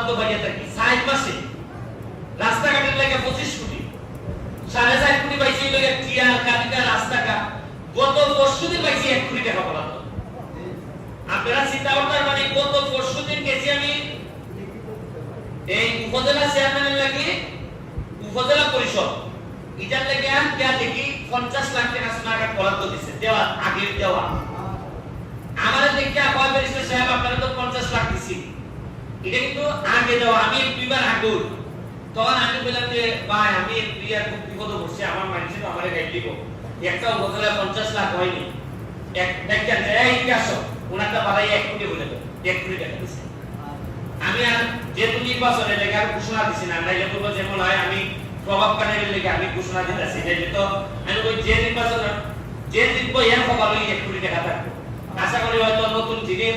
বরাদ্দ পাইয়া থাকি 6 মাসে রাস্তাঘাটের লাগে 25 কোটি 4.5 কোটি পাইছি লাগে টিয়ার কাটিকা রাস্তাঘাট গত পরশুদিন পাইছি 1 কোটি টাকা বরাদ্দ আপনারা চিন্তা করতে মানে গত পরশুদিন গেছি আমি এই উপজেলা চেয়ারম্যানের লাগে উপজেলা পরিষদ এটার লাগে আমি দেখি 50 লাখ টাকা সোনাঘাট বরাদ্দ দিছে দেওয়া আগের দেওয়া আমাদের দেখে কয় ব্যারিস্টার সাহেব আপনারা তো 50 লাখ দিছি এটা কিন্তু আগে দেওয়া আমি দুইবার আগে তখন আমি বললাম যে ভাই আমি প্রিয়া খুব বিপদ পড়ছে আমার মানুষের আমারে গাইড দিব একটা উপজেলা 50 লাখ হয়নি এক দেখেন এই কাছো ওনাটা বাড়াই 1 কোটি বলে দাও 1 কোটি টাকা দিছে আমি আর যেহেতু নির্বাচনের লেগে আর ঘোষণা দিছি না আমরা যেহেতু যেমন হয় আমি প্রভাবকারীর লেগে আমি ঘোষণা দিতেছি যেহেতু আমি ওই যে নির্বাচন যে জিতবো এর খবর 1 কোটি টাকা থাকবে আশা করি হয়তো নতুন যিনি